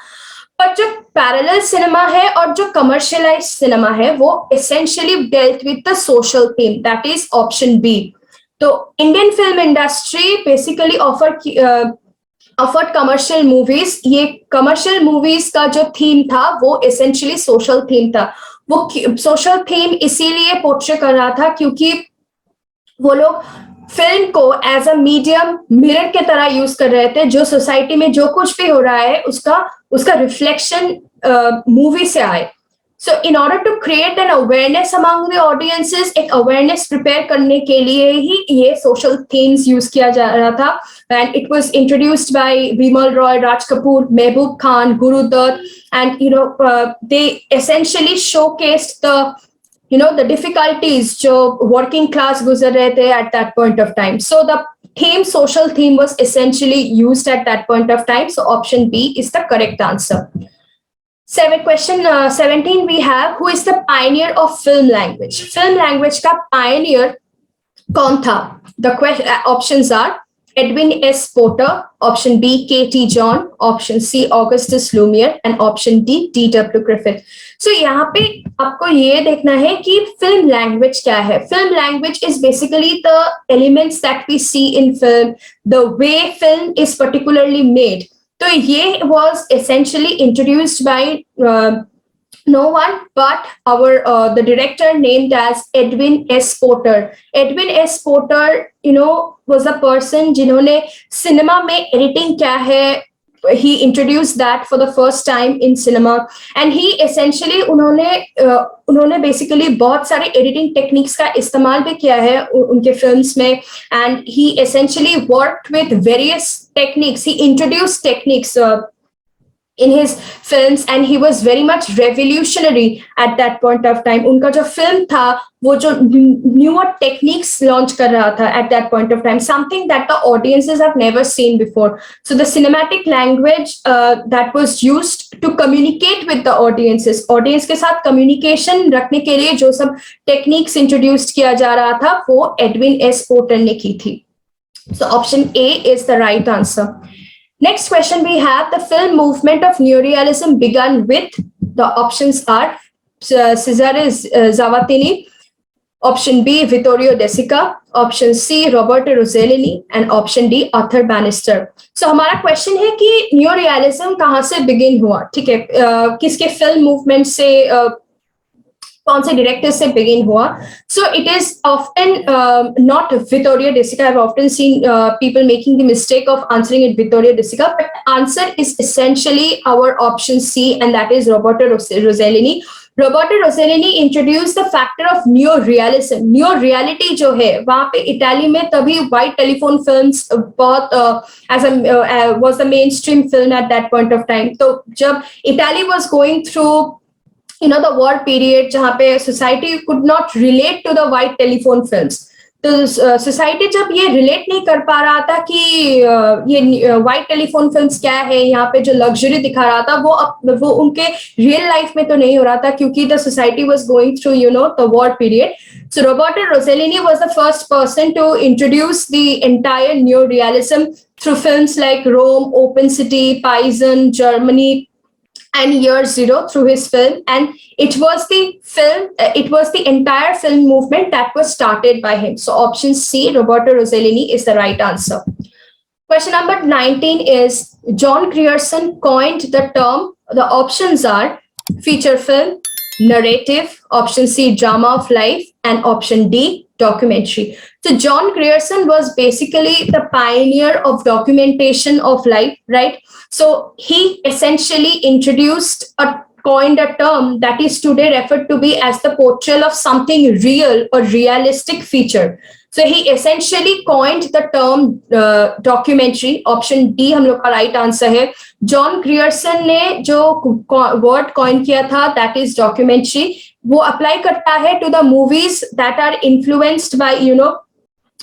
पर जो पैरेलल सिनेमा है और जो कमर्शियलाइज सिनेमा है वो essentially dealt with the social theme, that is option B. तो Indian film industry basically offered commercial movies. ये कमर्शियल मूवीज का जो थीम था वो एसेंशियली सोशल थीम था. वो सोशल थीम इसीलिए पोर्ट्रे कर रहा था क्योंकि वो लोग फिल्म को एज अ मीडियम मिरर के तरह यूज कर रहे थे. जो सोसाइटी में जो कुछ भी हो रहा है उसका रिफ्लेक्शन मूवी से आए. So in order to create an awareness among the audiences, एक अवेयरनेस प्रिपेयर करने के लिए ही ये सोशल थीम्स यूज किया जा रहा था. And it was introduced by Bimal Roy, Raj Kapoor, Mehboob Khan, Guru Dutt, and they essentially showcased the difficulties जो working class गुजर रहे थे at that point of time. So the theme, social theme, was essentially used at that point of time. So option B is the correct answer. Question 17 we have, who is the pioneer of film language? Film language का pioneer कौन था? The options are Edwin S. Porter, option B, K.T. John, option C, Augustus Lumiere, and option D, D.W. Griffith. So यहाँ पे आपको ये देखना है कि film language क्या है. Film language is basically the elements that we see in film, the way film is particularly made. तो ये was essentially introduced by no one but the director named as Edwin S. Porter. Edwin S. Porter, was a person जिन्होंने cinema में editing क्या है, he introduced that for the first time in cinema, and he essentially उन्होंने basically बहुत सारे editing techniques का इस्तेमाल भी किया है उनके films में, and he essentially worked with various techniques. He introduced techniques in his films, and he was very much revolutionary at that point of time. उनका जो film था वो जो newer techniques launch कर रहा था at that point of time, something that the audiences have never seen before. So the cinematic language that was used to communicate with the audiences, audience के साथ communication रखने के लिए जो सब techniques introduced किया जा रहा था वो Edwin S. Porter ने की थी. So option A is the right answer. Next question we have, the film movement of neorealism began with, the options are Cesare Zavattini, option B, Vittorio De Sica, option C, Roberto Rossellini, and option D, Arthur Bannister. So हमारा question है कि neorealism कहाँ से begin हुआ, ठीक है, किसके film movement से कौन से director से begin हुआ. So it is often not Vittorio De Sica. I've often seen people making the mistake of answering it Vittorio De Sica, but the answer is essentially our option C, and that is Roberto Rossellini. Roberto Rossellini introduced the factor of neo-realism. Neo-reality जो है वहाँ पे Italy में तभी white telephone films बहुत was the mainstream film at that point of time. तो जब Italy was going through the war period जहाँ पे society could not relate to the white telephone films, तो सोसाइटी जब ये रिलेट नहीं कर पा रहा था कि ये व्हाइट टेलीफोन फिल्म्स क्या है, यहाँ पे जो लग्जरी दिखा रहा था वो उनके रियल लाइफ में तो नहीं हो रहा था क्योंकि the society was going through the war period. So Roberto Rossellini was the first person to introduce the entire neo-realism through films like Rome, Open City, Paisan, Germany, and Year Zero through his film, and it was the entire film movement that was started by him. So option C, Roberto Rossellini, is the right answer. Question number 19 is, John Grierson coined the term, the options are feature film, narrative, option C, drama of life, and option D, documentary. So John Grierson was basically the pioneer of documentation of life, right? So he essentially introduced a coined a term that is today referred to be as the portrayal of something real or realistic feature. So he essentially coined the term documentary. Option D हम लोग का right answer है. John Grierson ने जो word coin किया था that is documentary, वो apply करता है to the movies that are influenced by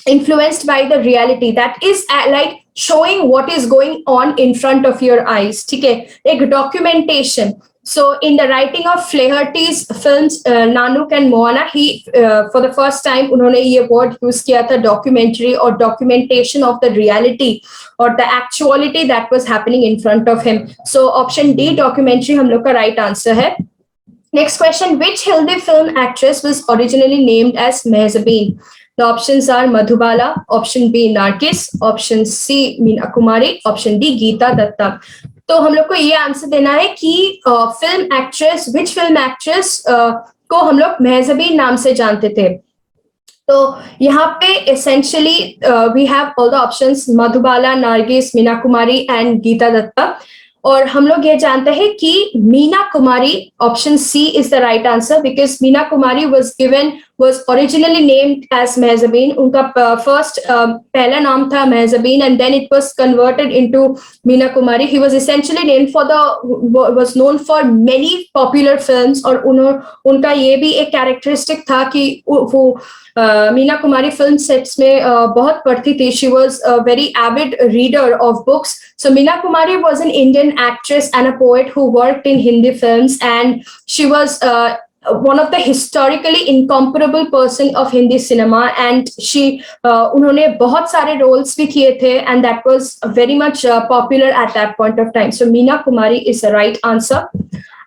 influenced by the reality, that is like showing what is going on in front of your eyes. ठीक है, एक documentation. So in the writing of Flaherty's films Nanook and Moana, he for the first time उन्होंने ये word use किया था documentary or documentation of the reality or the actuality that was happening in front of him. So option D, documentary, हम लोग का right answer है. Next question, which Hindi film actress was originally named as Mehzabeen? The options are Madhubala, option B Nargis, option C Meena Kumari, option D Geeta Datta. तो हम लोग को ये answer देना है कि film actress, which film actress को हम लोग मेहजबीन नाम से जानते थे. तो यहाँ पे essentially we have all the options Madhubala, Nargis, Meena Kumari and Geeta Dutt. और हम लोग ये जानते हैं कि Meena Kumari, option C is the right answer, because Meena Kumari was originally named as Mehzabeen. उनका first पहला नाम था Mehzabeen and then it was converted into Meena Kumari. He was essentially was known for many popular films. और उनका ये भी एक characteristic था कि वो मीना कुमारी फिल्म सेट्स में बहुत पढ़ती थी. She was a very avid reader of books. So Meena Kumari was an Indian actress and a poet who worked in Hindi films, and she was one of the historically incomparable person of Hindi cinema, and she उन्होंने बहुत सारे roles भी किए थे, and that was very much popular at that point of time. So Meena Kumari is the right answer.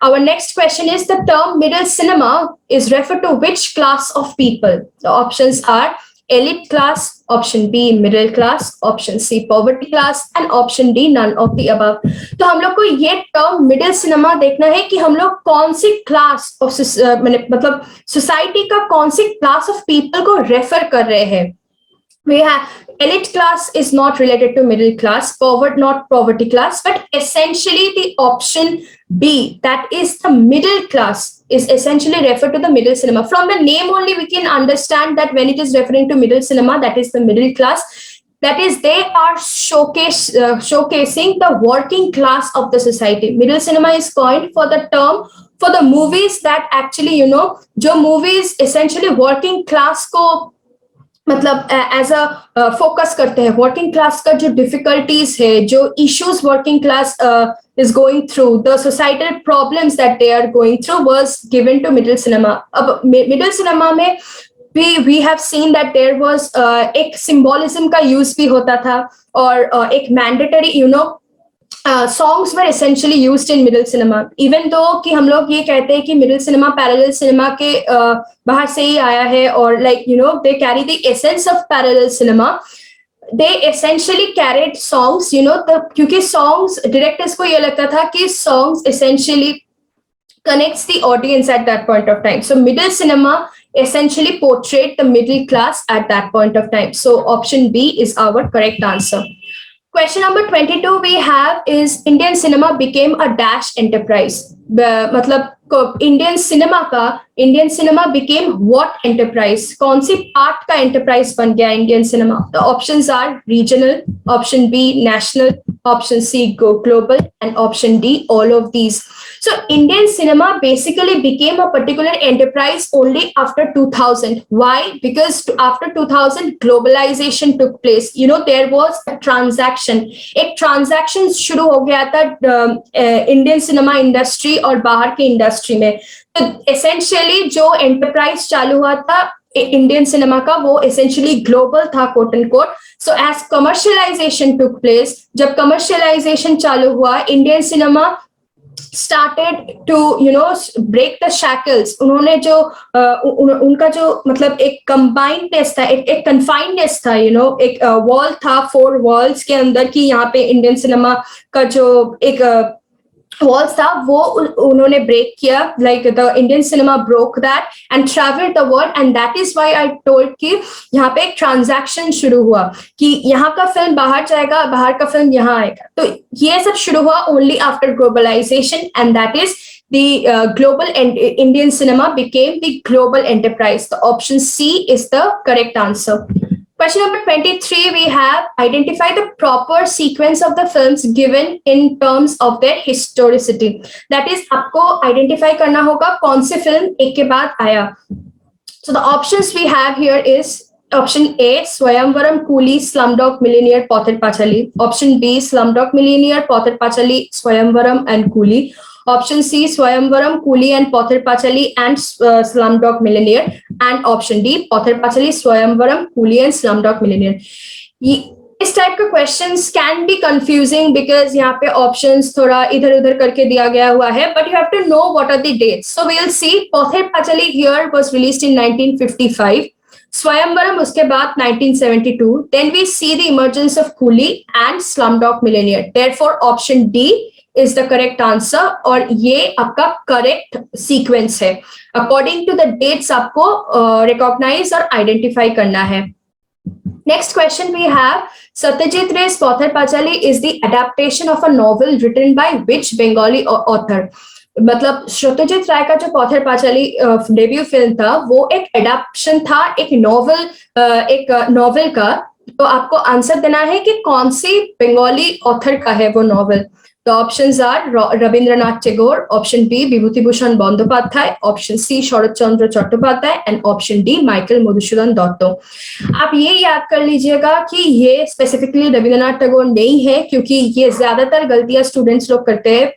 Our next question is, the term middle cinema is referred to which class of people? The options are elite class, option B middle class, option C poverty class, and option D none of the above. तो हम लोग को ये term middle cinema देखना है कि हम लोग कौन सी क्लास ऑफ मतलब सोसाइटी का कौन सी क्लास ऑफ पीपल को रेफर कर रहे हैं. We have elite class is not related to middle class, not poverty class, but essentially the option B, that is the middle class, is essentially referred to the middle cinema. From the name only we can understand that when it is referring to middle cinema, that is the middle class. That is, they are showcasing the working class of the society. Middle cinema is coined for the term for the movies that actually, जो movies essentially working class को मतलब as a focus करते हैं. Working class का जो difficulties है, जो issues working class is going through, the societal problems that they are going through was given to middle cinema. अब middle cinema में we have seen that there was एक symbolism का use भी होता था, और एक mandatory songs were essentially used in middle cinema. Even though कि हम लोग ये कहते हैं कि middle cinema parallel cinema के बाहर से ही आया है, और like they carry the essence of parallel cinema, they essentially carried songs, क्योंकि songs directors को ये लगता था कि songs essentially connects the audience at that point of time. So middle cinema essentially portrayed the middle class at that point of time. So option B is our correct answer. Question number 22 we have is, Indian cinema became a dash enterprise. मतलब Indian cinema became what enterprise? कौन सी part का enterprise बन गया Indian cinema? The options are regional, option B national, option C global, and option D all of these. So Indian cinema basically became a particular enterprise only after 2000. Why? Because after 2000 globalization took place. There was a transaction. एक transaction शुरू हो गया था Indian cinema industry और बाहर के industry में. तो essentially जो enterprise चालू हुआ था Indian cinema का, वो essentially global था, quote unquote. So as commercialization took place, जब commercialization चालू हुआ, Indian cinema started to break the shackles. उन्होंने जो उनका जो मतलब एक combinedness था, एक confinedness था, एक wall था, 4 walls के अंदर, कि यहाँ पे Indian cinema का जो एक walls था वो उन्होंने break किया, like the Indian cinema broke that and traveled the world, and that is why I told कि यहाँ पे एक transaction शुरू हुआ कि यहाँ का film बाहर जाएगा, बाहर का film यहाँ आएगा. तो ये सब शुरू हुआ only after globalization, and that is the global Indian cinema became the global enterprise. The option C is the correct answer. Question number 23, we have identify the proper sequence of the films given in terms of their historicity. That is, आपको identify करना होगा कौन से film एक के बाद आया. So the options we have here is option A, Swayamvaram, Coolie, Slumdog Millionaire, Pather Panchali. Option B, Slumdog Millionaire, Pather Panchali, Swayamvaram and Coolie. Option C, Swayamvaram, Coolie and Pather Panchali and Slumdog Millionaire. And option D, Pather Panchali, Swayamvaram, Coolie and Slumdog Millionaire. इस type के questions can be confusing because यहाँ पे options थोड़ा इधर उधर करके दिया गया हुआ है, but you have to know what are the dates. So we will see Pather Panchali here was released in 1955, Swayamvaram उसके बाद 1972. Then we see the emergence of Coolie and Slumdog Millionaire. Therefore, option D is the correct answer और ये आपका correct sequence है. According to the dates आपको recognize और identify करना है. Next question we have, Satyajit Ray's Pather Panchali is the adaptation of a novel written by which Bengali author? मतलब सत्यजीत राय का जो पॉथर पांचाली डेब्यू फिल्म था वो एक एडाप्शन था एक नॉवेल का. तो आपको आंसर देना है कि कौन सी बंगाली ऑथर का है वो novel. The options are Rabindranath Tagore, option B Bibhutibhushan Bandyopadhyay, option C Sharat Chandra Chattopadhyay and option D Michael Madhusudan Dutta. आप ये याद कर लीजिएगा कि ये स्पेसिफिकली रविंद्रनाथ टैगोर नहीं है, क्योंकि ये ज्यादातर गलतियां स्टूडेंट्स लोग करते हैं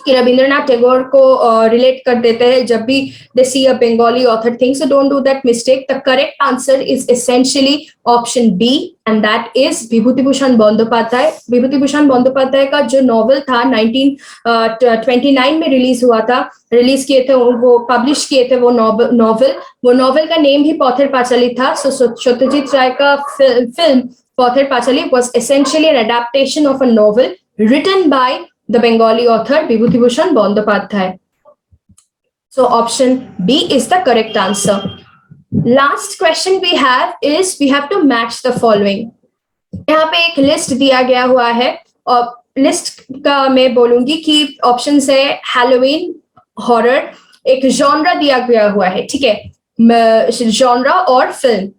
कि रविंद्रनाथ टैगोर को रिलेट कर देते हैं जब भी they see a Bengali author thing. So don't do that mistake. The correct answer is essentially option B and that is Bibhutibhushan Bandopadhyay. Bibhutibhushan Bandopadhyay का जो नॉवेल था 1929 में रिलीज किए थे वो पब्लिश किए थे वो नॉवेल का नेम ही पॉथर पांचाली था. सो सत्यजीत राय का film Pather Panchali was essentially an adaptation of a novel written by the Bengali author Bibhutibhushan Bandyopadhyay. So option B is the correct answer. Last question we have is we have to match the following. यहाँ पे एक list दिया गया हुआ है और list का मैं बोलूंगी कि ऑप्शन है हैलोवीन, हॉरर, एक जॉनरा दिया गया हुआ है, ठीक है, जॉनरा और film.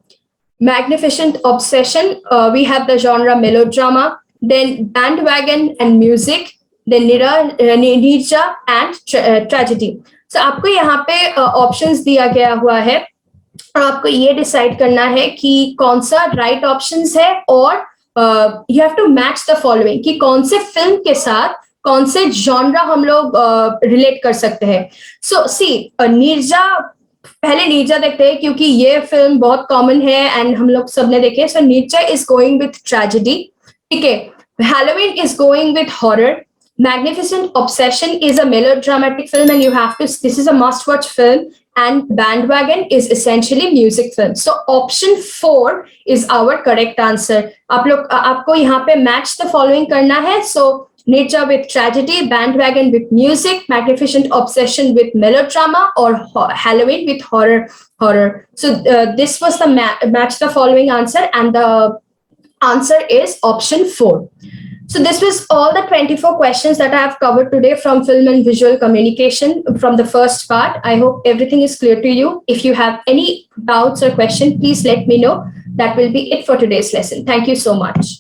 Magnificent Obsession, we have the genre melodrama, then Bandwagon and Music, then Nirja and Tragedy. So आपको यहाँ पे ऑप्शंस दिया गया हुआ है और आपको ये डिसाइड करना है कि कौन सा राइट ऑप्शंस है और you have to match the following कि कौन से फिल्म के साथ कौन से जॉनरा हम लोग रिलेट कर सकते हैं. सो सी नीरजा, पहले नीरजा देखते हैं क्योंकि ये फिल्म बहुत कॉमन है एंड हम लोग सबने देखे. So Neerja is going with tragedy, ठीक है. Halloween is going with horror. Magnificent Obsession is a melodramatic film and you have to, this is a must watch film, and Bandwagon is essentially music film. So option 4 is our correct answer. आपको यहाँ पे match the following करना है. So Nirja with tragedy, Bandwagon with music, Magnificent Obsession with melodrama, or Halloween with horror. So this was the match the following answer, and the answer is option 4. So this was all the 24 questions that I have covered today from film and visual communication from the first part. I hope everything is clear to you. If you have any doubts or questions, please let me know. That will be it for today's lesson. Thank you so much.